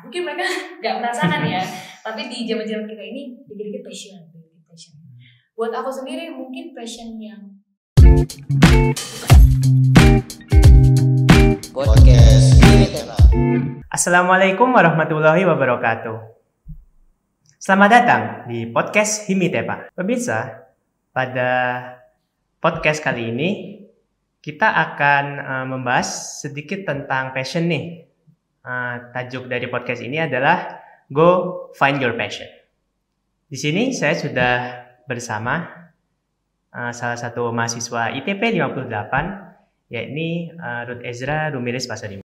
mungkin mereka nggak merasakan ya, tapi di zaman-zaman kita ini dikit-dikit passion. Buat aku sendiri mungkin passion yang podcast Himiteba. Assalamualaikum warahmatullahi wabarakatuh. Selamat datang di podcast Himiteba. Pemirsa, pada podcast kali ini kita akan membahas sedikit tentang passion nih. Tajuk dari podcast ini adalah Go Find Your Passion. Di sini saya sudah bersama salah satu mahasiswa ITP 58, yakni Ruth Ezra Rumiris Pasaribu.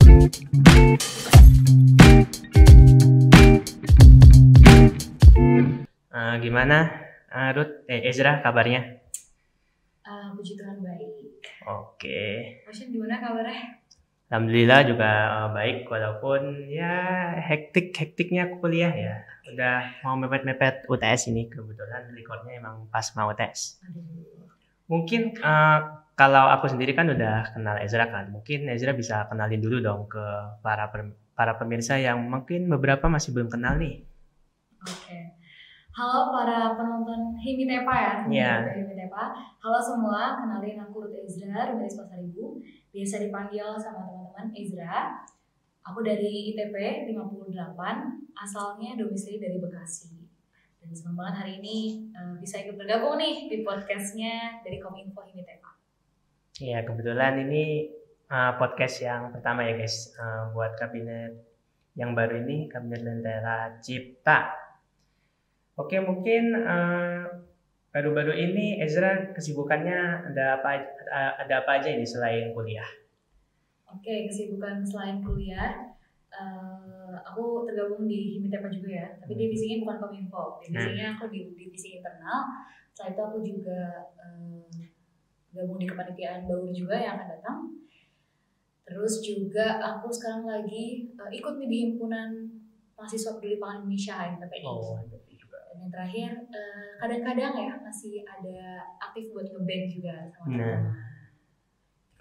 Gimana Ruth, Ezra kabarnya? Puji Tuhan baik. Oke. Passion gimana kabarnya? Alhamdulillah juga baik, walaupun ya hektiknya kuliah ya. Udah mau mepet-mepet UTS ini, kebetulan recordnya emang pas mau UTS. Mungkin kalau aku sendiri kan udah kenal Ezra kan, mungkin Ezra bisa kenalin dulu dong ke para pemirsa yang mungkin beberapa masih belum kenal nih. Oke. Halo para penonton Himiteba ya. Iya. Himiteba. Halo semua, kenalin aku Ruth Ezra Rumiris Pasaribu. Biasa dipanggil sama teman-teman Ezra. Aku dari ITP 58, asalnya domisili dari Bekasi. Dan senang banget hari ini bisa ikut bergabung nih di podcastnya dari Kominfo Himiteba. Iya, kebetulan ini podcast yang pertama ya guys, buat kabinet yang baru ini, Kabinet Lentera Cipta. Oke, mungkin baru-baru ini Ezra kesibukannya ada apa aja ini selain kuliah? Oke, kesibukan selain kuliah, aku tergabung di Himiteba juga ya, tapi divisinya bukan Kominfo, divisinya aku di divisi internal. Setelah itu aku juga gabung di kepanitiaan Baur juga yang akan datang. Terus juga aku sekarang lagi ikut nih di himpunan mahasiswa peduli pangan Indonesia HMPPI. Dan yang terakhir kadang-kadang ya masih ada aktif buat ngeband juga sama teman-teman.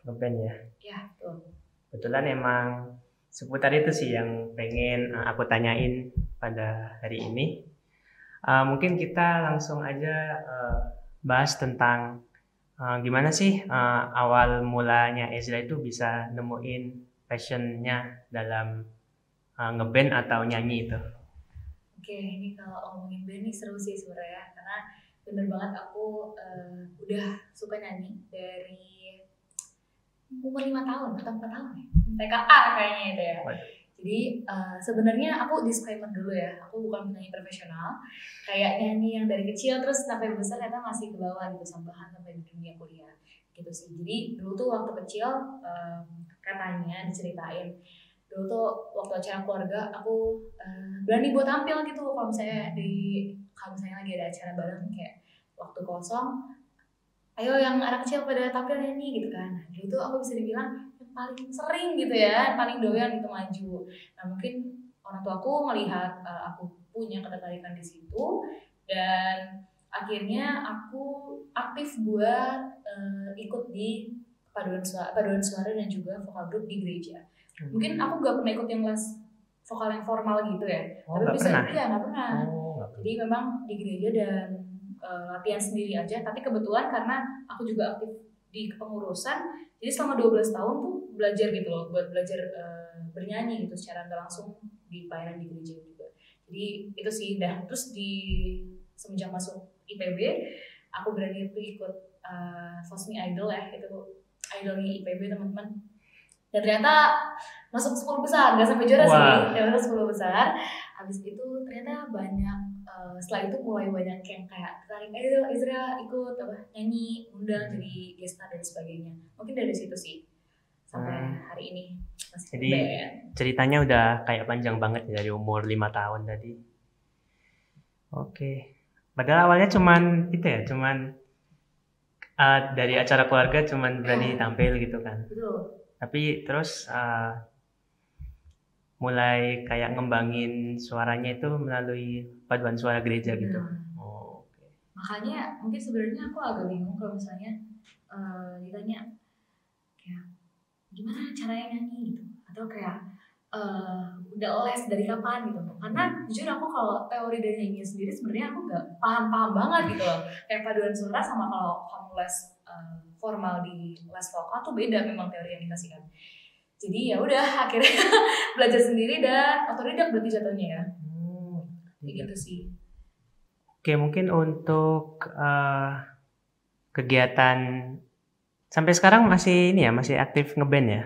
Ngeband ya? Ya, betul. Kebetulan emang seputar itu sih yang pengen aku tanyain pada hari ini. Mungkin kita langsung aja bahas tentang gimana sih awal mulanya Ezra itu bisa nemuin passionnya dalam ngeband atau nyanyi itu. Oke, ini kalau ngomongin band nih seru sih sebenarnya, karena bener banget aku udah suka nyanyi dari umur 5 tahun atau 4 tahun ya, TKA kayaknya itu ya. Jadi sebenarnya aku disclaimer dulu ya, aku bukan penyanyi profesional, kayak nyanyi yang dari kecil terus sampai besar ternyata masih ke bawah gitu, sampai di dunia kuliah gitu sih. Jadi dulu tuh waktu kecil katanya diceritain, dulu tuh waktu acara keluarga aku berani buat tampil gitu kalau misalnya lagi ada acara bareng kayak waktu kosong, ayo yang anak kecil pada tampil nyanyi gitu kan. Nah, dulu tuh aku bisa dibilang yang paling sering gitu ya, paling doyan gitu maju. Nah mungkin orang tua aku melihat aku punya ketertarikan di situ, dan akhirnya aku aktif buat ikut di paduan suara dan juga vokal grup di gereja. Mungkin aku gak pernah ikut yang les vokal yang formal gitu ya. Oh, tapi bisa pernah? ya gak pernah. Jadi memang di gereja dan latihan sendiri aja. Tapi kebetulan karena aku juga aktif di kepengurusan, jadi selama 12 tahun tuh belajar gitu loh, buat belajar bernyanyi gitu secara gak langsung di pelayanan di gereja juga. Jadi itu sih dah. Terus semenjak masuk IPB, aku berani tuh ikut Fosmi Idol ya, itu idolnya IPB teman-teman. Dan ternyata masuk 10 besar, gak sampai juara sih, ternyata 10 besar. Habis itu ternyata banyak, setelah itu mulai banyak yang kayak tertarik, ayo Ezra ikut nyanyi, undang jadi guest star dan sebagainya. Mungkin dari situ sih sampai hari ini masih. Jadi ceritanya udah kayak panjang banget ya, dari umur 5 tahun tadi. Oke. Padahal awalnya cuman dari acara keluarga cuman berani tampil gitu kan. Betul. Tapi terus mulai kayak ngembangin suaranya itu melalui paduan suara gereja gitu. Okay. Makanya mungkin sebenarnya aku agak bingung kalau misalnya ditanya kayak gimana caranya nyanyi gitu, atau kayak udah les dari kapan gitu. Karena jujur aku kalau teori dari nyanyi sendiri sebenarnya aku nggak paham banget gitu loh. Kayak paduan suara sama kalau kamu les formal di les vokal tuh beda memang teori yang dikasihkan. Jadi ya udah akhirnya belajar sendiri dan otodidak berarti jatuhnya ya. Kayak gitu sih. Oke, mungkin untuk kegiatan sampai sekarang masih ini ya, masih aktif ngeband ya?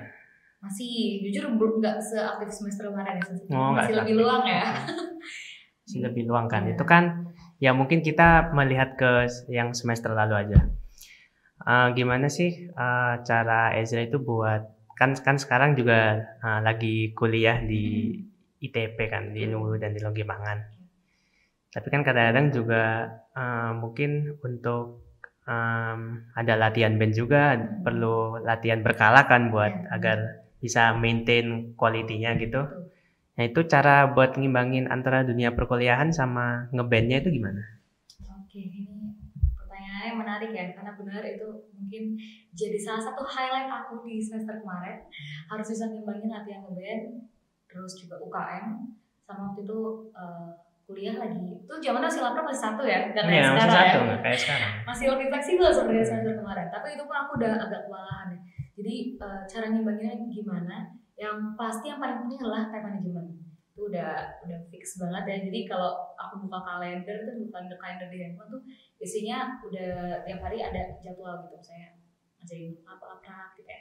Masih, jujur nggak seaktif semester kemarin ya. Oh, masih lebih aktif. luang ya. Masih lebih luang kan. Iya. Itu kan ya mungkin kita melihat ke yang semester lalu aja. Gimana sih cara Ezra itu buat kan sekarang juga lagi kuliah di ITP kan, di Ilmu dan Teknologi Pangan. Tapi kan kadang-kadang juga mungkin untuk ada latihan band juga, perlu latihan berkala kan buat agar bisa maintain kualitinya gitu. Nah itu cara buat ngimbangin antara dunia perkuliahan sama ngebandnya itu gimana? Oke, ini pertanyaannya menarik ya, karena benar itu mungkin jadi salah satu highlight aku di semester kemarin. Harus bisa ngimbangin latihan ngeband, terus juga UKM, sama waktu itu kuliah lagi. Itu zamannya masih laptop masih satu ya, nggak kayak Iya, masih sekarang satu, ya. nggak kayak sekarang. Masih lebih fleksibel sebenarnya semester kemarin, tapi itu pun aku udah agak kewalahan ya. Jadi cara ngimbanginnya gimana? Yang pasti yang paling penting adalah time management. Itu udah fix banget ya. Jadi kalau aku buka kalender itu bukan kalender di handphone tuh biasanya udah tiap hari ada jadwal gitu. Saya ngajarin apa gitu ya.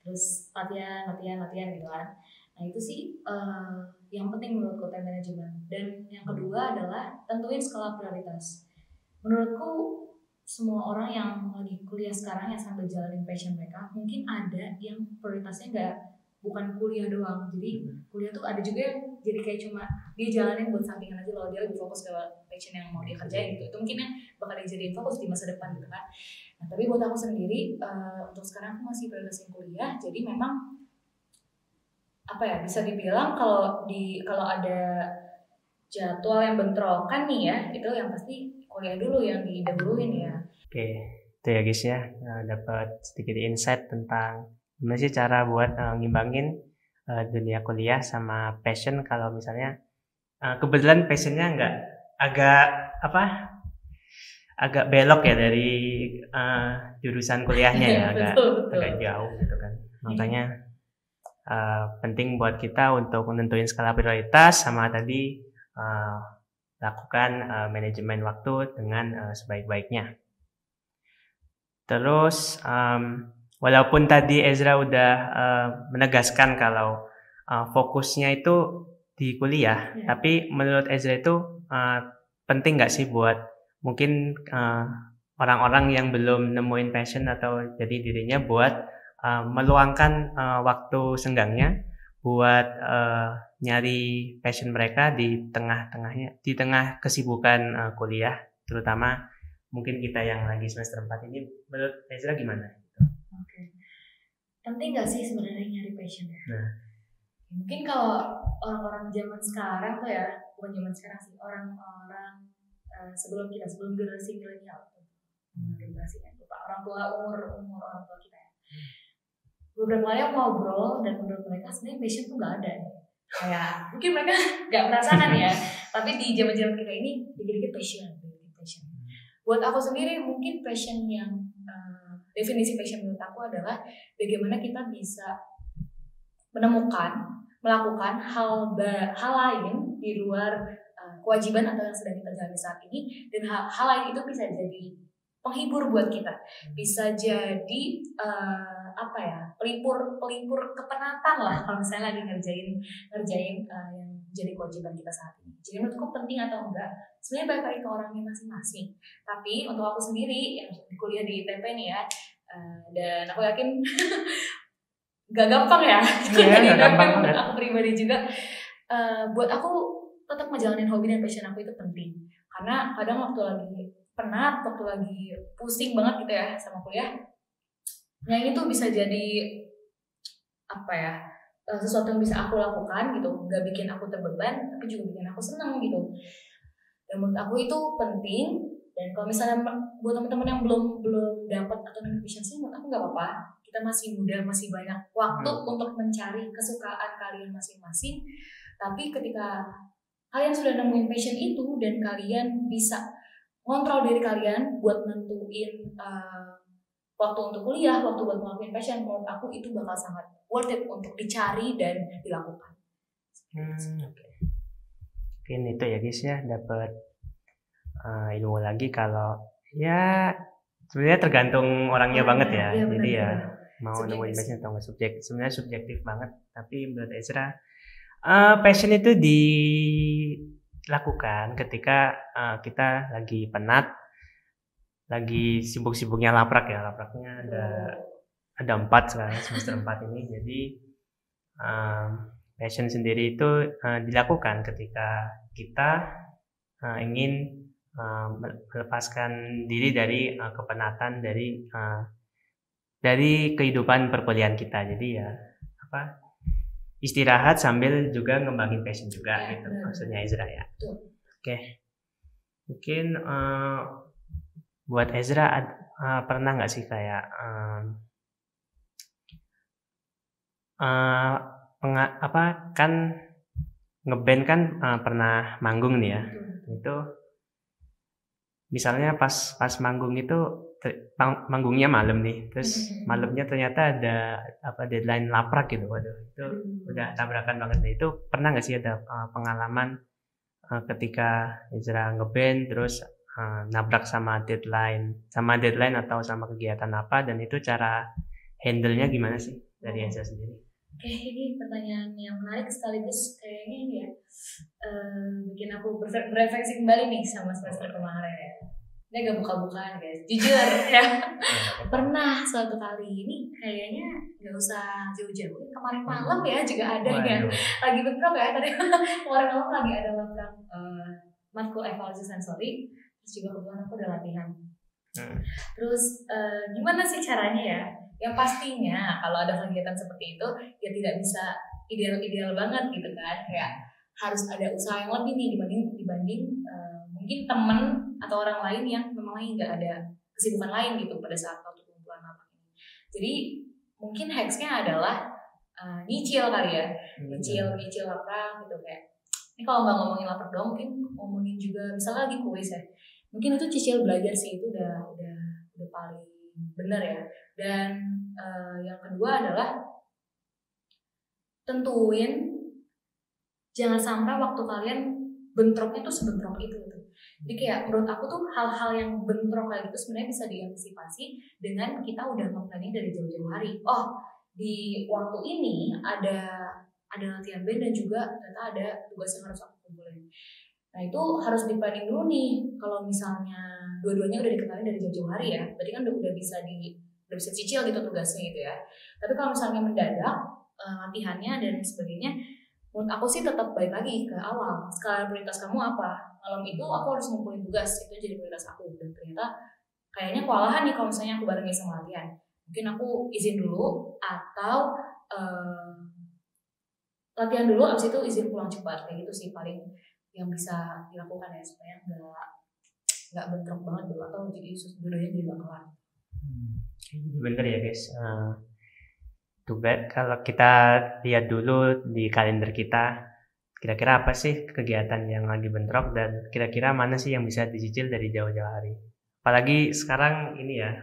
Terus latihan gitu kan. Nah itu sih yang penting menurutku time management. Dan yang kedua adalah tentuin skala prioritas. Menurutku semua orang yang lagi kuliah sekarang yang sambil jalanin passion mereka mungkin ada yang prioritasnya bukan kuliah doang. Jadi kuliah tuh ada juga yang jadi kayak cuma dia jalanin buat sampingan aja loh, dia lebih fokus ke passion yang mau dia kerjain gitu. Itu mungkin yang bakal dijadiin fokus di masa depan gitu kan. Nah tapi buat aku sendiri untuk sekarang aku masih prioritasin kuliah. Jadi memang apa ya, bisa dibilang kalau ada jadwal yang bentrokan nih ya, itu yang pasti kuliah dulu yang didahuluin ya. Oke, itu ya guys ya, dapat sedikit insight tentang gimana sih cara buat ngimbangin dunia kuliah sama passion. Kalau misalnya kebetulan passionnya agak belok ya dari jurusan kuliahnya ya, agak jauh gitu kan. Makanya penting buat kita untuk menentuin skala prioritas sama tadi lakukan manajemen waktu dengan sebaik-baiknya. Terus walaupun tadi Ezra udah menegaskan kalau fokusnya itu di kuliah, tapi menurut Ezra itu penting nggak sih buat mungkin orang-orang yang belum nemuin passion atau jadi dirinya buat meluangkan waktu senggangnya buat nyari passion mereka di tengah kesibukan kuliah, terutama mungkin kita yang lagi semester 4 ini. Menurut Ezra gimana? Oke. Penting gak sih sebenarnya nyari passion ya? Nah. Mungkin kalau orang-orang zaman sekarang tuh ya, bukan zaman sekarang sih, orang-orang sebelum generasi milenial, generasi orang tua umur orang tua kita ya. Beberapa kali aku ngobrol dan menurut mereka sebenarnya passion tuh gak ada ya. Kayak mungkin mereka gak merasakan ya, tapi di zaman-zaman kita ini dikit-dikit passion. Buat aku sendiri mungkin passion yang definisi passion menurut aku adalah bagaimana kita bisa melakukan hal lain di luar kewajiban atau yang sedang kita jalani saat ini, dan hal lain itu bisa jadi penghibur buat kita, bisa jadi pelipur kepenatan lah kalau misalnya lagi ngerjain yang jadi kewajiban kita saat ini. Jadi menurutku penting atau enggak sebenarnya balik lagi ke orangnya masing-masing. Tapi untuk aku sendiri yang kuliah di ITP nih ya, dan aku yakin gak gampang ya. Jadi gampang buat aku pribadi juga. Buat aku tetap ngejalanin hobi dan passion aku itu penting. Karena kadang waktu lagi penat, waktu lagi pusing banget gitu ya sama kuliah, nyanyi tuh bisa jadi sesuatu yang bisa aku lakukan gitu, gak bikin aku terbeban tapi juga bikin aku senang gitu. Dan menurut aku itu penting. Dan kalau misalnya buat teman-teman yang belum dapat atau nemu passion sih, menurut aku nggak apa-apa, kita masih muda, masih banyak waktu untuk mencari kesukaan kalian masing-masing. Tapi ketika kalian sudah nemuin passion itu dan kalian bisa ngontrol diri kalian buat nentuin waktu untuk kuliah, waktu buat ngelakuin passion, menurut aku itu bakal sangat worth it untuk dicari dan dilakukan. Mungkin itu ya guys ya, dapat ilmu lagi kalau ya sebenarnya tergantung orangnya banget ya. Iya, Jadi benar, ya benar. mau Subjektif nemuin sih. passion atau nggak sebenarnya subjektif banget. Tapi menurut Ezra passion itu dilakukan ketika kita lagi penat, lagi sibuk-sibuknya laprak ya. Lapraknya ada 4 sekarang, semester 4 ini. Jadi passion sendiri itu dilakukan ketika kita ingin melepaskan diri dari kepenatan dari kehidupan perkuliahan kita. Jadi ya istirahat sambil juga ngembangin passion juga Ya, gitu benar. maksudnya Ezra ya. Betul. Oke. Mungkin buat Ezra pernah nggak sih kayak kan ngeband kan pernah manggung nih ya. Itu misalnya pas manggung itu manggungnya malam nih, terus malamnya ternyata ada deadline laprak gitu. Waduh, itu udah tabrakan banget nih. Itu pernah nggak sih ada pengalaman ketika Ezra ngeband terus nabrak sama deadline atau sama kegiatan apa, dan itu cara handle-nya gimana sih dari Ezra sendiri? Oke, ini pertanyaan yang menarik sekaligus kayaknya ini ya bikin aku berefleksi kembali nih sama semester kemarin ya. Ini agak buka-bukaan guys, jujur ya. Pernah suatu kali ini kayaknya nggak usah jauh-jauh. Kemarin malam ya juga ada yang lagi bentrok ya tadi. Kemarin malam lagi ada laprak matkul evaluasi sensori. Terus juga kebetulan aku udah latihan. Terus gimana sih caranya ya? Yang pastinya kalau ada kegiatan seperti itu ya tidak bisa ideal banget gitu kan, kayak harus ada usaha yang lebih nih dibanding mungkin temen atau orang lain yang memang nggak ada kesibukan lain gitu pada saat waktu kumpulan laprak ini. Jadi mungkin hacksnya adalah nyicil kali ya, nyicil laprak gitu kayak. Ini kalau nggak ngomongin laprak doang, mungkin ngomongin juga misalnya lagi kuis ya. Mungkin itu cicil belajar sih, itu udah paling benar ya. Dan yang kedua adalah tentuin jangan sampai waktu kalian bentroknya tuh sebentrok itu gitu. Jadi kayak menurut aku tuh hal-hal yang bentrok kayak gitu sebenarnya bisa diantisipasi dengan kita udah nge-planning dari jauh-jauh hari. Oh, di waktu ini ada latihan band dan juga ternyata ada tugas yang harus aku kumpulin. Nah itu harus di-planning dulu nih. Kalau misalnya dua-duanya udah diketahui dari jauh-jauh hari ya, berarti kan udah bisa cicil gitu tugasnya gitu ya. Tapi kalau misalnya mendadak latihannya dan sebagainya, menurut aku sih tetap balik lagi ke awal. Skala prioritas kamu apa? Malam itu aku harus ngumpulin tugas, itu jadi prioritas aku. Dan ternyata kayaknya kewalahan nih kalau misalnya aku barengin sama latihan. Mungkin aku izin dulu atau latihan dulu, abis itu izin pulang cepat. Kayak gitu sih paling yang bisa dilakukan ya, supaya nggak bentrok banget dulu atau jadi dua-duanya jadi bakalan. Bener ya guys. Kalau kita lihat dulu di kalender kita, kira-kira apa sih kegiatan yang lagi bentrok dan kira-kira mana sih yang bisa dicicil dari jauh-jauh hari. Apalagi sekarang ini ya,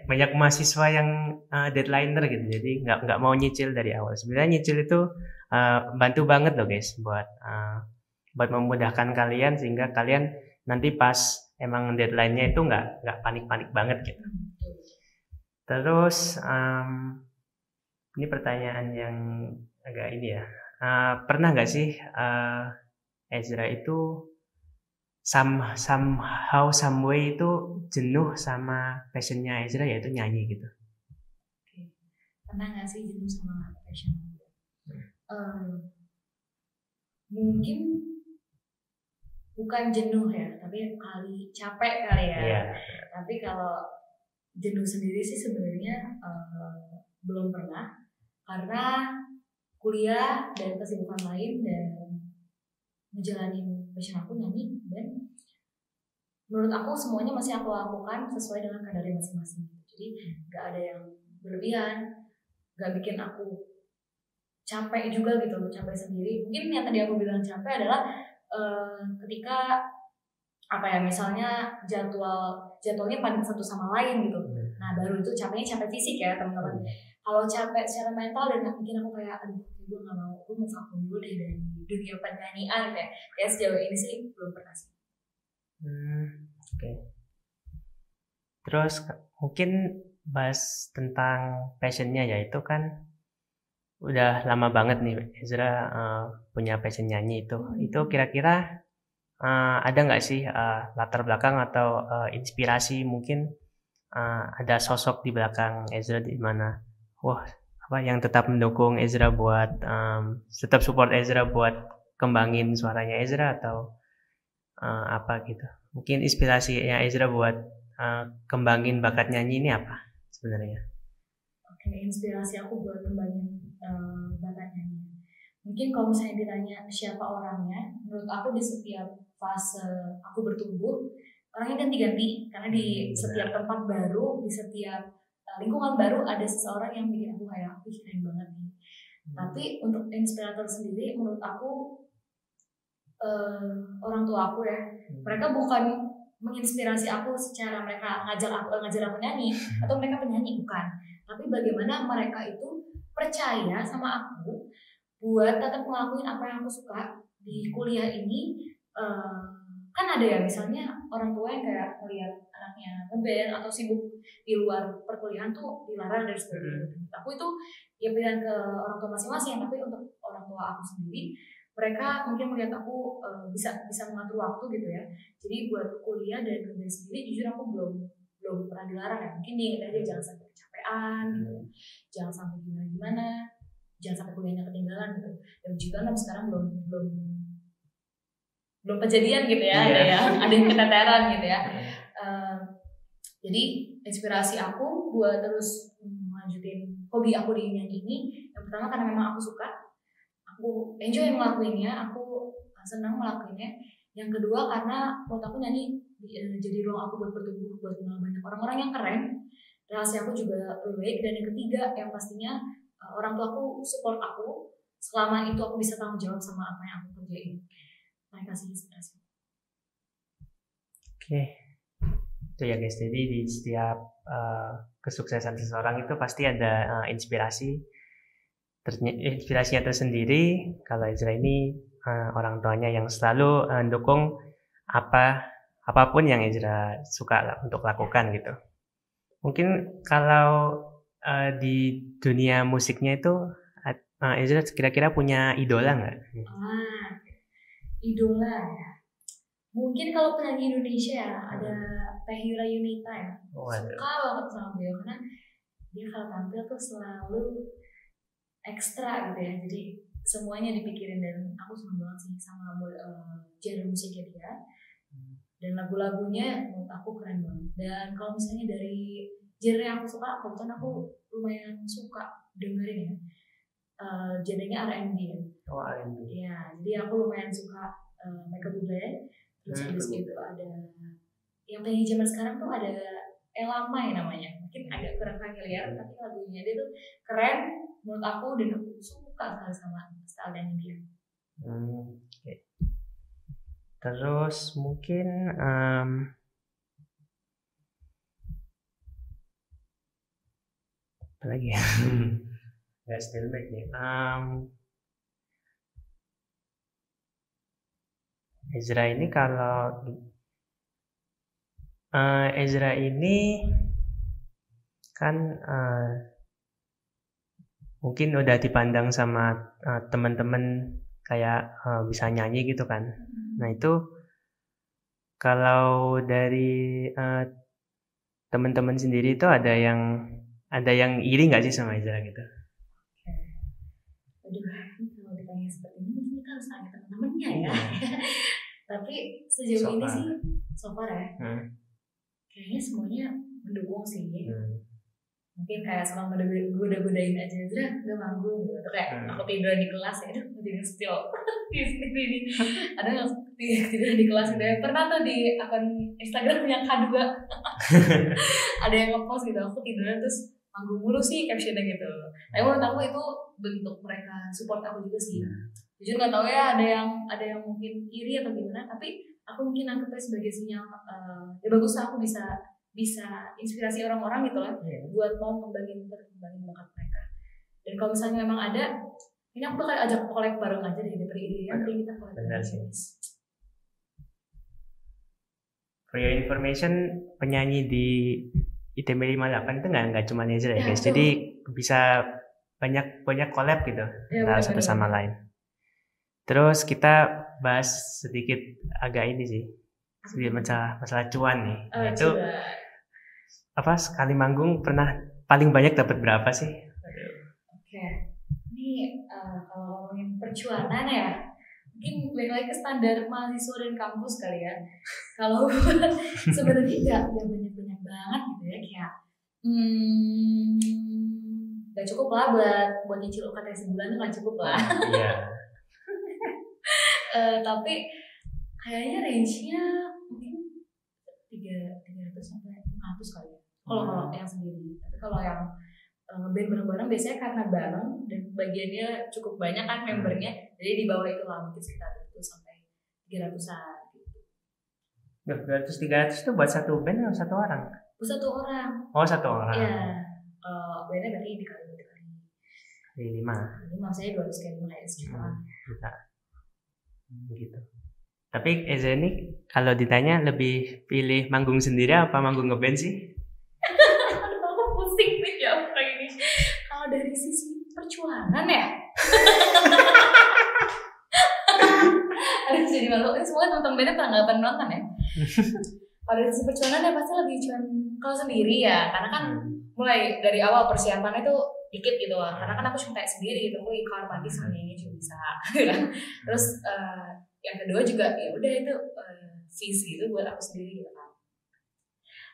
banyak mahasiswa yang deadlineer gitu, jadi nggak mau nyicil dari awal. Sebenarnya nyicil itu bantu banget loh guys buat memudahkan kalian sehingga kalian nanti pas emang deadline-nya itu nggak panik-panik banget gitu. Terus ini pertanyaan yang agak ini ya, pernah nggak sih Ezra itu somehow some way itu jenuh sama passionnya Ezra, yaitu nyanyi gitu? Pernah nggak sih jenuh sama passion? Mungkin bukan jenuh ya, tapi capek kali ya. Yeah. Tapi kalau jenuh sendiri sih sebenarnya belum pernah, karena kuliah dan kesibukan lain dan ngejalanin passion aku nyanyi, dan menurut aku semuanya masih aku lakukan sesuai dengan kadarnya masing-masing. Jadi nggak ada yang berlebihan, nggak bikin aku capek juga gitu, capek sendiri. Mungkin yang tadi aku bilang capek adalah ketika apa ya, misalnya jadwalnya padat satu sama lain gitu. Nah baru itu capeknya capek fisik ya teman-teman. Kalau capek secara mental dan bikin aku kayak aduh gue nggak mau, gue mau vakum dulu deh dari dunia penyanyian gitu ya. Ya sejauh ini sih belum pernah sih. Oke. Terus mungkin bahas tentang passionnya ya, itu kan udah lama banget nih Ezra punya passion nyanyi itu. Itu kira-kira ada nggak sih latar belakang atau inspirasi mungkin ada sosok di belakang Ezra di mana yang tetap mendukung Ezra buat tetap support Ezra buat kembangin suaranya Ezra atau apa gitu. Mungkin inspirasinya Ezra buat kembangin bakat nyanyi ini apa sebenarnya? Oke, inspirasi aku buat kembangin bakat nyanyi. Mungkin kalau misalnya ditanya siapa orangnya, menurut aku di setiap fase aku bertumbuh, orangnya ganti-ganti. Karena di setiap tempat baru, di setiap lingkungan baru ada seseorang yang bikin aku kayak, keren banget nih. Tapi untuk inspirator sendiri, menurut aku orang tua aku ya, mereka bukan menginspirasi aku secara mereka ngajar aku nyanyi atau mereka penyanyi, bukan. Tapi bagaimana mereka itu percaya sama aku buat tetap ngelakuin apa yang aku suka di kuliah ini. Kan ada ya misalnya orang tua yang kayak melihat anaknya ngeband atau sibuk di luar perkuliahan tuh dilarang dari sebagainya. Aku itu ya pilihan ke orang tua masing-masing, tapi untuk orang tua aku sendiri, mereka mungkin melihat aku bisa mengatur waktu gitu ya. Jadi buat kuliah dan ngeband sendiri jujur aku belum pernah dilarang ya. Mungkin diingat aja jangan sampai kecapean gitu, jangan sampai gimana, jangan sampai kuliahnya ketinggalan gitu. Dan puji Tuhan sekarang belum kejadian gitu ya, ada yang keteteran gitu ya. Jadi inspirasi aku buat terus melanjutin hobi aku di nyanyi ini, yang pertama karena memang aku suka, aku enjoy ngelakuinnya, aku senang ngelakuinnya. Yang kedua karena menurut aku nyanyi jadi ruang aku buat bertumbuh, buat kenal banyak orang-orang yang keren, relasi aku juga lebih baik. Dan yang ketiga yang pastinya orang tua aku support aku selama itu aku bisa tanggung jawab sama apa yang aku kerjain. Mereka sih inspirasi. Oke. Itu ya guys, jadi di setiap kesuksesan seseorang itu pasti ada inspirasinya tersendiri. Kalau Ezra ini orang tuanya yang selalu dukung apapun yang Ezra suka untuk lakukan gitu. Mungkin kalau di dunia musiknya itu Ezra kira-kira punya idola nggak? Idola ya. Mungkin kalau penyanyi Indonesia ya ada Teh Yura Yunita ya. Suka banget sama beliau karena dia kalau tampil tuh selalu ekstra gitu ya. Jadi semuanya dipikirin dan aku senang banget sih sama genre musiknya dia. Dan lagu-lagunya menurut aku keren banget. Dan kalau misalnya dari genre yang aku suka, kebetulan aku lumayan suka dengerin ya. Genrenya R&B ya. R&B. Ya, jadi aku lumayan suka Michael Bublé. Terus habis itu ada yang penyanyi zaman sekarang tuh ada Elamai namanya. Mungkin agak kurang familiar, tapi lagunya dia tuh keren menurut aku dan aku suka sekali sama style dan dia. Okay. Terus mungkin apa lagi ya? Gak still back nih. Ezra ini Ezra ini kan mungkin udah dipandang sama teman-teman kayak bisa nyanyi gitu kan. Nah itu kalau dari teman-teman sendiri itu ada yang iri nggak sih sama Ezra gitu? Aduh, kalau ditanya seperti ini mungkin kita harus tanya teman-temannya ya. Tapi sejauh ini sih so far ya, kayaknya semuanya mendukung sih. Mungkin kayak sama godain aja, Ezra gak manggung gitu. Atau kayak aku tidur di kelas ya, aduh tidur still di sini. Ada nggak tidur di kelas gitu ya? Pernah tuh di akun Instagram punya K2 ada yang ngepost gitu, aku tidur terus manggung mulu sih captionnya gitu. Tapi menurut aku itu bentuk mereka support aku juga sih. Jujur nggak tahu ya, ada yang mungkin iri atau gimana, tapi aku mungkin anggapnya sebagai sinyal ya bagus lah, aku bisa inspirasi orang-orang gitu lah buat mau kembangin bakat mereka. Dan kalau misalnya memang ada, ini aku bakal ajak collab bareng aja deh daripada iri-irian, nanti kita collab bareng. For your information, penyanyi di ITB 58 itu nggak cuma Ezra ya guys. Jadi bisa banyak collab gitu antara satu sama lain. Terus kita bahas sedikit agak ini sih, sedikit masalah cuan nih. Itu apa, sekali manggung pernah paling banyak dapat berapa sih? Oke, ini kalau ngomongin percuanan ya, mungkin balik lagi ke standar mahasiswa dan kampus kali ya. Kalau sebenarnya nggak banyak banget gitu ya, kayak nggak cukup lah buat nyicil UKT sebulan, nggak cukup lah. Iya. Tapi kayaknya range-nya mungkin 300 sampai 500 kali ya. Kalau yang sendiri. Tapi kalau yang ngeband bareng-bareng biasanya karena bareng dan bagiannya cukup banyak kan membernya, jadi di bawah itu lah mungkin sekitar 100 sampai 300-an gitu. 200-300 itu buat satu band atau satu orang? Buat satu orang. Oh, satu orang. Iya. Kalau bandnya berarti dikali 5. Maksudnya 200 kali 5 ya sejuta. Gitu. Tapi Eza ini kalau ditanya lebih pilih manggung sendiri apa manggung ngeband sih? Aku pusing nih jawab kayak gini. Kalau dari sisi percuanan ya, jadi malu. Ini semua teman-teman bandnya pernah nonton ya. Kalau dari sisi percuanan ya pasti lebih cuan kalau sendiri ya, karena kan mulai dari awal persiapannya itu dikit gitu lah. Karena kan aku cuma kayak sendiri gitu, aku di kamar mandi semuanya cuma bisa. Terus yang kedua juga ya udah itu fees gitu buat aku sendiri gitu kan.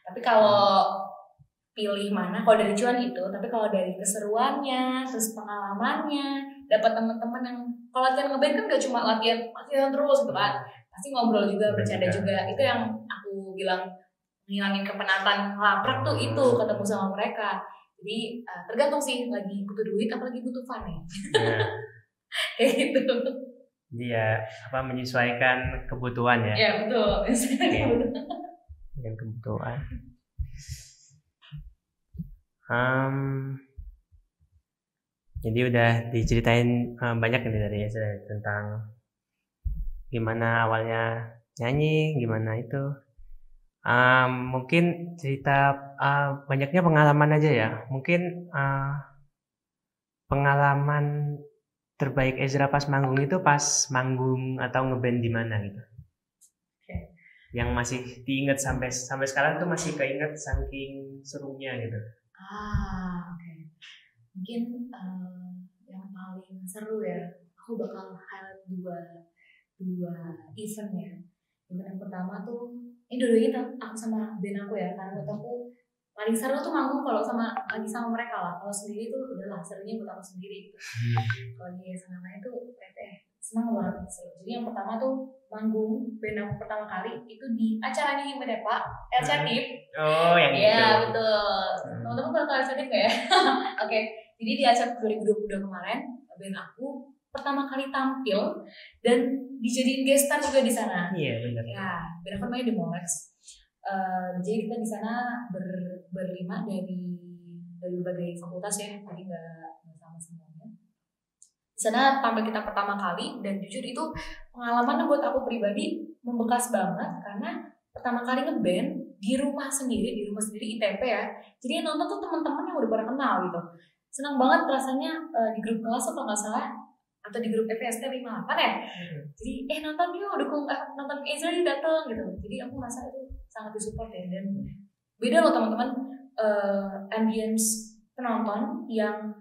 Tapi kalau pilih mana, kalau dari cuan itu, tapi kalau dari keseruannya, terus pengalamannya, dapat teman-teman yang kalau latihan ngeband kan gak cuma latihan terus gitu kan, pasti ngobrol juga, bercanda juga. Itu yang aku bilang ngilangin kepenatan laprak tuh, itu ketemu sama mereka. Jadi tergantung sih lagi butuh duit apa lagi butuh fun ya. Kayak gitu. Dia menyesuaikan kebutuhan ya? Ya betul, dengan kebutuhan. Jadi udah diceritain banyak nih dari tentang gimana awalnya nyanyi, gimana itu. Mungkin cerita banyaknya pengalaman aja ya. Mungkin pengalaman terbaik Ezra pas manggung itu pas manggung atau ngeband di mana gitu. Yang masih diingat sampai sekarang tuh masih keinget saking serunya gitu. Oke. Mungkin yang paling seru ya, aku bakal highlight dua event ya. Event yang pertama tuh, ini dua-duanya aku sama band aku ya, karena menurut aku paling seru tuh manggung kalau lagi sama mereka lah. Kalau sendiri tuh udahlah, serunya buat aku sendiri gitu. Kalau dia sama lain tuh senang banget seru. Jadi yang pertama tuh manggung band aku pertama kali itu di acaranya Himmet Pak, Elcatif. Oh, yang itu. Iya betul. Teman-teman pernah tahu Elcatif nggak ya? Oke. Jadi di acara 2022 kemarin band aku pertama kali tampil dan dijadiin guest star juga di sana. Iya benar. Ya, band aku namanya The Molex. Jadi kita di sana berlima dari berbagai fakultas ya, jadi nggak sama semuanya. Di sana tampil kita pertama kali dan jujur itu pengalaman buat aku pribadi membekas banget karena pertama kali ngeband di rumah sendiri ITP ya. Jadi yang nonton tuh teman-teman yang udah pada kenal gitu. Senang banget rasanya di grup kelas kalau nggak salah atau di grup FST 58 ya. Jadi nonton yuk, dukung nonton Ezra datang gitu. Jadi aku merasa itu sangat disupport ya, dan beda loh teman-teman ambience penonton yang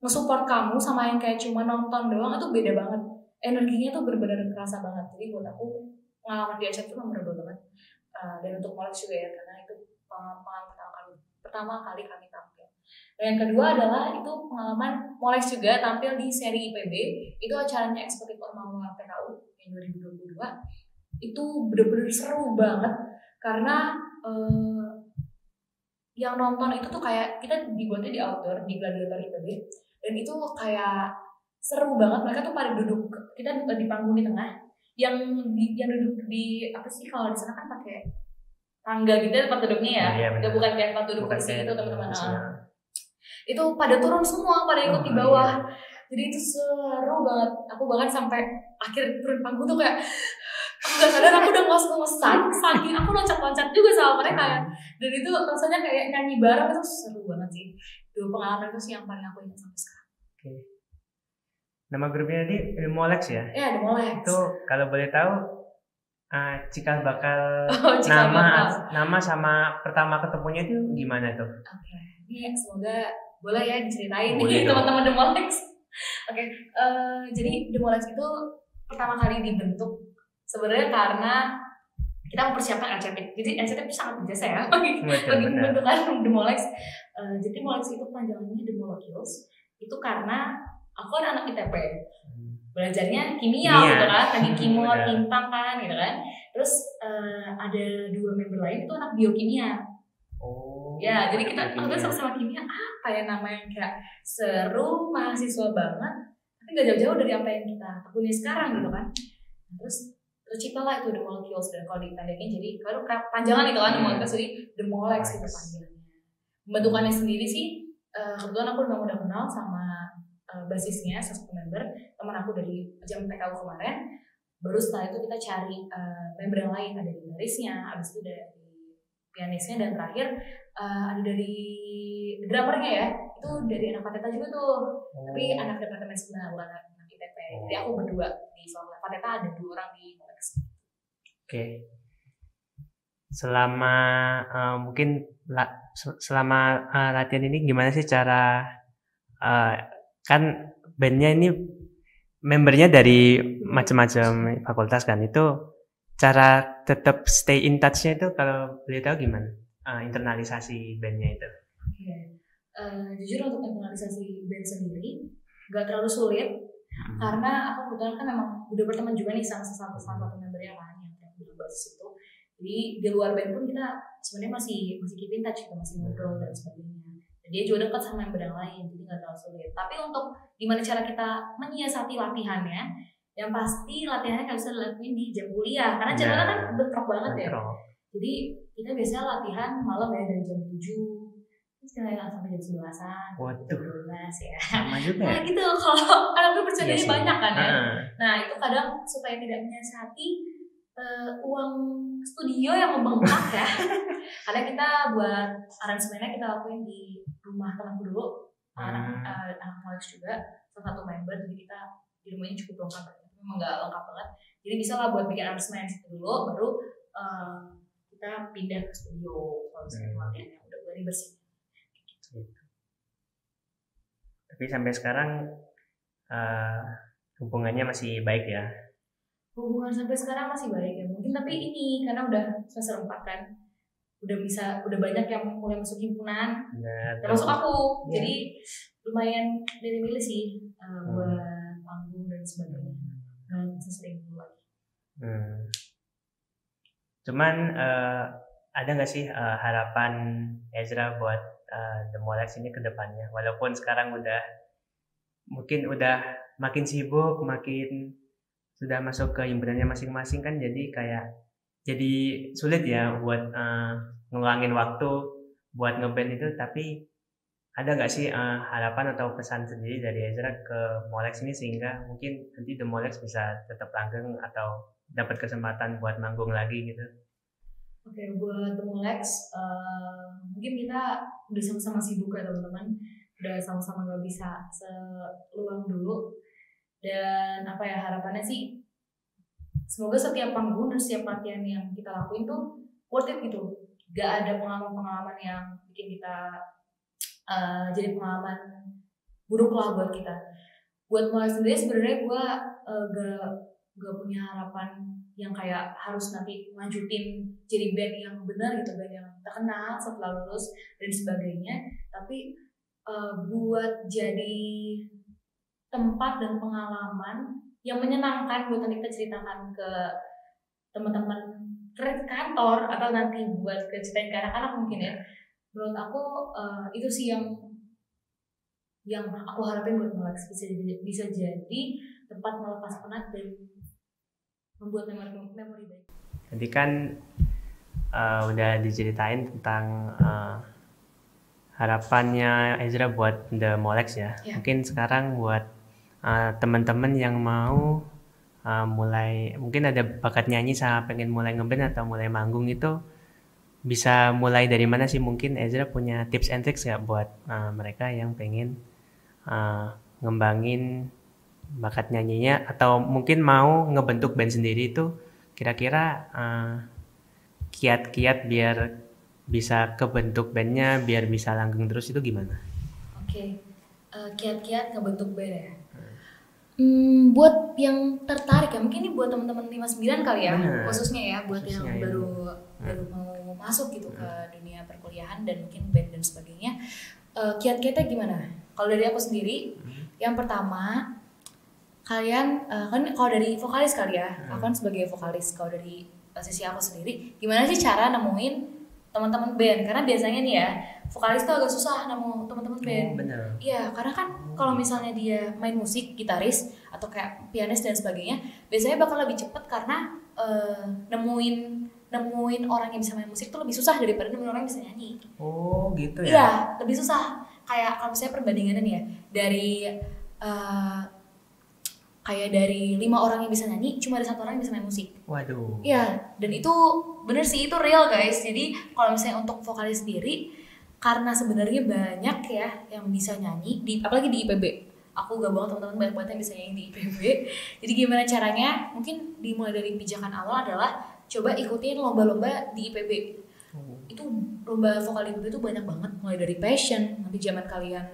nge-support kamu sama yang kayak cuma nonton doang itu beda banget. Energinya tuh benar-benar kerasa banget. Jadi buat aku pengalaman di acara itu memorable banget. Dan untuk Molex juga ya, karena itu pengalaman pertama kali kami tampil. Dan yang kedua adalah itu pengalaman Molex juga tampil di seri IPB. Itu acaranya Eksekutif Ormawa PKU yang 2022. Itu benar-benar seru banget karena yang nonton itu tuh kayak kita dibuatnya di outdoor di Gladiator ITB, dan itu kayak seru banget. Mereka tuh pada duduk, kita di panggung di tengah, yang duduk di apa sih, kalau di sana kan pakai tangga gitu tempat duduknya ya, Iya, benar. bukan kayak tempat duduk Bukan kursi kayak gitu teman-teman. kursi, ya. Itu pada turun semua, pada ikut di Oh, bawah. iya. Jadi itu seru banget. Aku bahkan sampai akhir turun panggung tuh kayak aku gak sadar aku udah ngos-ngosan, saking aku loncat-loncat juga sama mereka ya. Dan itu rasanya kayak nyanyi bareng, itu seru banget sih. Dua pengalaman itu sih yang paling aku ingat sampai sekarang. Oke. Nama grupnya tadi The Molex ya? Ya, The Molex. Itu kalau boleh tahu cikal bakal Cikal bakal. nama sama pertama ketemunya itu gimana tuh? Oke, ini semoga boleh ya diceritain Boleh nih dong. teman-teman The Molex. Oke, jadi The Molex itu pertama kali dibentuk sebenarnya karena kita mempersiapkan RCT. Jadi RCT itu sangat berjasa ya bagi pembentukan The Molex. Jadi Molex itu panjangannya The Molecules. Itu karena aku kan anak ITP, belajarnya kimia gitu kan, lagi kimo tintang kan gitu kan. Terus ada dua member lain itu anak biokimia. Oh. Ya, jadi kita sama-sama kimia, apa ya nama yang kayak seru, mahasiswa banget, tapi nggak jauh-jauh dari apa yang kita tekuni sekarang gitu kan. Terus terciptalah itu The Molecules, dan kalau dipendekin jadi kalau panjangan itu kan The Molecules, jadi The Molex gitu panjangannya. Pembentukannya sendiri sih kebetulan aku memang udah kenal sama basisnya, salah satu member teman aku dari jam PKU kemarin. Baru setelah itu kita cari member yang lain, ada gitarisnya, abis itu dari pianisnya, dan terakhir ada dari drummernya ya, itu dari anak Pateta juga tuh. Tapi anak departemen sebelah, bukan anak ITP. Jadi aku berdua di Fakultas Pateta, ada 2 orang di Molex. Oke. Selama mungkin selama latihan ini gimana sih cara kan bandnya ini membernya dari macam-macam fakultas kan, itu cara tetap stay in touch-nya itu kalau boleh tahu gimana internalisasi bandnya itu? Oke. Jujur untuk internalisasi band sendiri gak terlalu sulit, karena aku kebetulan kan memang udah berteman juga nih sama satu membernya kan yang bilang basis itu. Jadi di luar band pun kita sebenarnya masih keep in touch, kita masih ngobrol dan sebagainya. Dan dia juga dekat sama member yang lain, jadi gak terlalu sulit. Tapi untuk gimana cara kita menyiasati latihannya, yang pasti latihannya nggak bisa dilakuin di jam kuliah, karena jadwalnya kan bentrok banget ya. Jadi kita biasanya latihan malam ya, dari jam 7 terus kita sampai jam 11-an, jam 12 ya. Sama juga. Nah gitu, kalau anak bercandanya banyak kan ya. Nah itu kadang supaya tidak menyiasati uang studio yang membengkak ya. Karena kita buat aransemennya kita lakuin di rumah temanku dulu, anak Molex juga, salah satu member, jadi kita di rumahnya cukup lengkap, memang nggak lengkap banget. Jadi bisa lah buat bikin aransemen dulu, baru kita pindah ke studio kalau misalnya latihannya udah mulai bersih. Tapi sampai sekarang hubungannya masih baik ya? Hubungan sampai sekarang masih baik ya, mungkin tapi ini karena udah semester 4 kan, udah banyak yang mulai masuk himpunan, termasuk aku, jadi lumayan milih-milih sih buat panggung dan sebagainya, dan sesering dulu lagi. Cuman ada nggak sih harapan Ezra buat The Molex ini ke depannya? Walaupun sekarang mungkin udah makin sibuk, makin sudah masuk ke himpunannya masing-masing kan, jadi sulit ya buat ngeluangin waktu buat ngeband itu. Tapi ada nggak sih harapan atau pesan sendiri dari Ezra ke Molex ini, sehingga mungkin nanti The Molex bisa tetap langgeng atau dapat kesempatan buat manggung lagi gitu? Oke, buat The Molex mungkin kita udah sama-sama sibuk ya teman-teman, udah sama-sama gak bisa seluang dulu. Dan apa ya, harapannya sih semoga setiap panggung dan setiap latihan yang kita lakuin tuh worth it gitu, gak ada pengalaman-pengalaman yang bikin kita jadi pengalaman buruk lah buat kita. Buat Molex sendiri sebenarnya gue gak punya harapan yang kayak harus nanti lanjutin jadi band yang benar gitu, band yang terkenal setelah lulus dan sebagainya. Tapi buat jadi tempat dan pengalaman yang menyenangkan buat nanti kita ceritakan ke teman-teman kantor, atau nanti buat ceritain ke anak-anak mungkin ya. menurut aku itu sih yang aku harapin buat Molex, bisa jadi tempat melepas penat dan membuat memori baik. Tadi kan udah diceritain tentang harapannya Ezra buat The Molex ya. Mungkin sekarang buat teman-teman yang mau mulai, mungkin ada bakat nyanyi sama pengen mulai ngeband atau mulai manggung, itu bisa mulai dari mana sih? Mungkin Ezra punya tips and tricks nggak buat mereka yang pengen ngembangin bakat nyanyinya atau mungkin mau ngebentuk band sendiri, itu kira-kira kiat-kiat biar bisa kebentuk bandnya, biar bisa langgeng terus, itu gimana? Oke, kiat-kiat ngebentuk band ya. Buat yang tertarik ya, mungkin ini buat teman-teman 59 kali ya. Bener. Khususnya ya buat yang baru mau masuk gitu ke dunia perkuliahan dan mungkin band dan sebagainya. Kiat-kiatnya gimana? Kalau dari aku sendiri, yang pertama kalian kan kalau dari vokalis kali ya, aku kan sebagai vokalis. Kalau dari sisi aku sendiri, gimana sih cara nemuin teman-teman band? Karena biasanya nih ya, vokalis tuh agak susah nemu teman-teman band. Iya, karena kan kalau misalnya dia main musik, gitaris atau kayak pianis dan sebagainya, biasanya bakal lebih cepet karena nemuin orang yang bisa main musik tuh lebih susah daripada nemuin orang yang bisa nyanyi. Oh gitu ya? Iya, lebih susah. Kayak kalau misalnya perbandingannya nih ya, dari 5 orang yang bisa nyanyi, cuma ada 1 orang yang bisa main musik. Waduh. Iya, dan itu bener sih, itu real guys. Jadi kalau misalnya untuk vokalis sendiri, karena sebenarnya banyak ya yang bisa nyanyi, apalagi di IPB. Aku gak bohong, teman-teman banyak banget yang bisa nyanyi di IPB. Jadi gimana caranya? Mungkin dimulai dari pijakan awal adalah coba ikutin lomba-lomba di IPB. Itu lomba vokal di IPB itu banyak banget, mulai dari passion. Nanti zaman kalian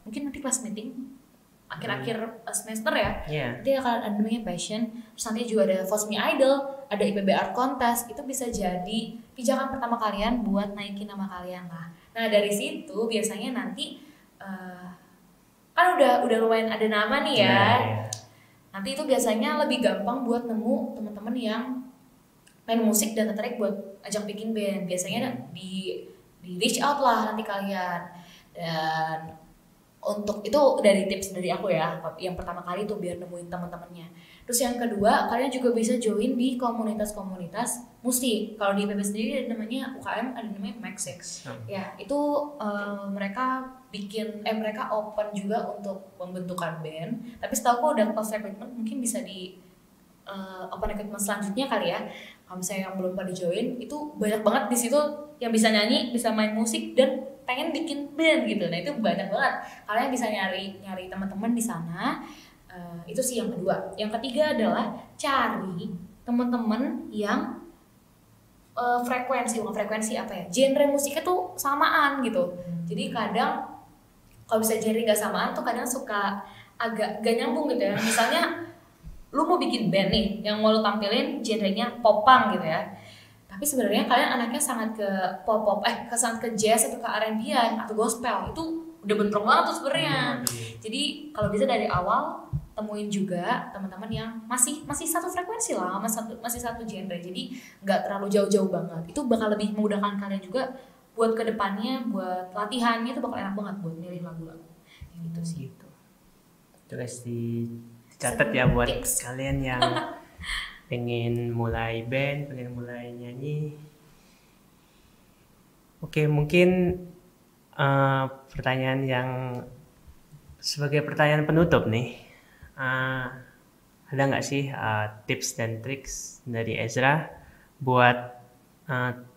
mungkin nanti kelas meeting akhir-akhir semester ya, nanti akan ada namanya passion. Terus nanti juga ada Voice Me Idol, ada IPB Art Contest. Itu bisa jadi pijakan pertama kalian buat naikin nama kalian lah. Nah dari situ biasanya nanti kan udah lumayan ada nama nih ya. Nanti itu biasanya lebih gampang buat nemu teman-teman yang main musik dan tertarik buat ajak bikin band. Biasanya di reach out lah nanti kalian. Dan untuk itu dari tips dari aku ya, yang pertama kali tuh biar nemuin teman-temannya. Terus yang kedua, kalian juga bisa join di komunitas-komunitas musik. Kalau di IPB sendiri ada namanya UKM, ada namanya Maxix. Ya, itu mereka mereka open juga untuk pembentukan band. Tapi setahu aku udah close recruitment, mungkin bisa di open recruitment selanjutnya kali ya. Kalau misalnya yang belum pada join, itu banyak banget di situ yang bisa nyanyi, bisa main musik dan pengen bikin band gitu. Nah itu banyak banget. Kalian bisa nyari teman-teman di sana. Itu sih yang kedua. Yang ketiga adalah cari teman-teman yang frekuensi apa ya? Genre musiknya tuh samaan gitu. Jadi kadang kalau bisa genre nggak samaan tuh kadang suka agak gak nyambung gitu ya. Misalnya lu mau bikin band nih yang mau lu tampilin genrenya pop-punk gitu ya. Tapi sebenarnya kalian anaknya sangat ke sangat ke jazz atau ke R&B-an atau gospel, itu udah bentrok banget tuh sebenarnya. Jadi kalau bisa dari awal temuin juga teman-teman yang masih satu frekuensi lah, masih satu genre. Jadi nggak terlalu jauh-jauh banget. Itu bakal lebih memudahkan kalian juga buat kedepannya, buat latihannya itu bakal enak banget buat milih lagu-lagu. Gitu sih. Itu guys, dicatat ya buat kalian yang pengen mulai band, pengen mulai nyanyi. Oke, mungkin pertanyaan yang sebagai pertanyaan penutup nih, ada nggak sih tips dan triks dari Ezra buat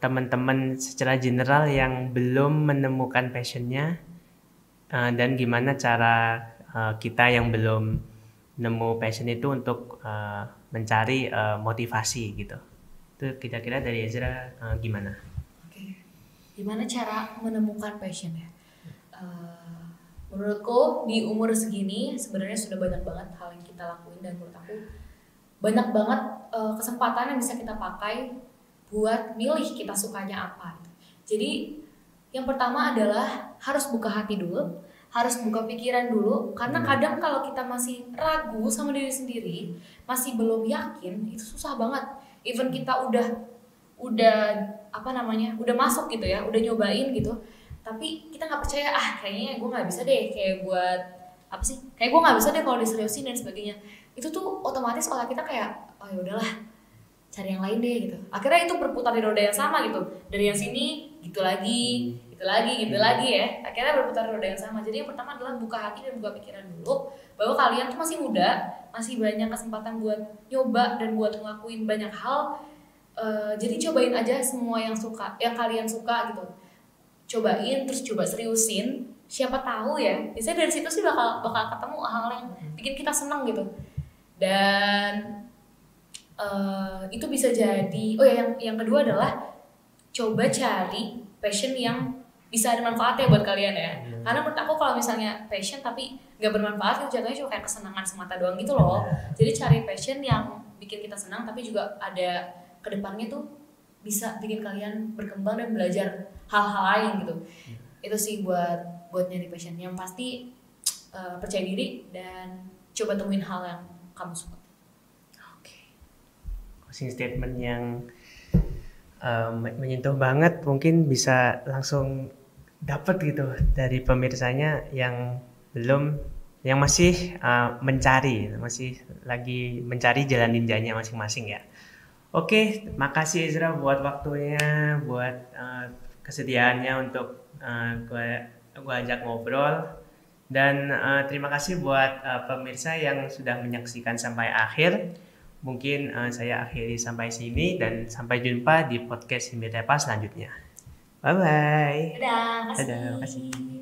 teman-teman secara general yang belum menemukan passionnya, dan gimana cara kita yang belum nemu passion itu untuk mencari motivasi gitu. Itu kira-kira dari Ezra gimana? Oke. Gimana cara menemukan passion ya? Menurutku di umur segini sebenarnya sudah banyak banget hal yang kita lakuin, dan menurut aku banyak banget kesempatan yang bisa kita pakai buat milih kita sukanya apa. Jadi yang pertama adalah harus buka hati dulu, harus buka pikiran dulu, karena kadang kalau kita masih ragu sama diri sendiri, masih belum yakin, itu susah banget. Even kita udah udah masuk gitu ya, udah nyobain gitu, tapi kita nggak percaya, kayaknya gue nggak bisa deh, kayak buat kayak gue nggak bisa deh kalau diseriusin dan sebagainya. Itu tuh otomatis otak kita kayak, oh ya udahlah, cari yang lain deh gitu. Akhirnya itu berputar di roda yang sama gitu, dari yang sini gitu lagi ya, akhirnya berputar di roda yang sama. Jadi yang pertama adalah buka hati dan buka pikiran dulu, bahwa kalian tuh masih muda, masih banyak kesempatan buat nyoba dan buat ngelakuin banyak hal. Jadi cobain aja semua yang kalian suka gitu, cobain, terus coba seriusin. Siapa tahu ya, biasanya dari situ sih bakal ketemu hal yang bikin kita senang gitu. Dan itu bisa jadi, yang kedua adalah coba cari passion yang bisa ada manfaatnya buat kalian ya. Karena menurut aku kalau misalnya passion tapi nggak bermanfaat, itu jatuhnya cuma kayak kesenangan semata doang gitu loh. Jadi cari passion yang bikin kita senang tapi juga ada kedepannya tuh bisa bikin kalian berkembang dan belajar hal-hal lain gitu. Itu sih buat nyari passion. Yang pasti percaya diri dan coba temuin hal yang kamu suka. Closing statement yang menyentuh banget, mungkin bisa langsung dapat gitu dari pemirsanya yang masih masih lagi mencari jalan ninjanya masing-masing ya. Oke, makasih Ezra buat waktunya, buat kesediaannya untuk gue ajak ngobrol, dan terima kasih buat pemirsa yang sudah menyaksikan sampai akhir. Mungkin saya akhiri sampai sini dan sampai jumpa di podcast Himitepa selanjutnya. Bye bye. Dadah, Dadah, makasih.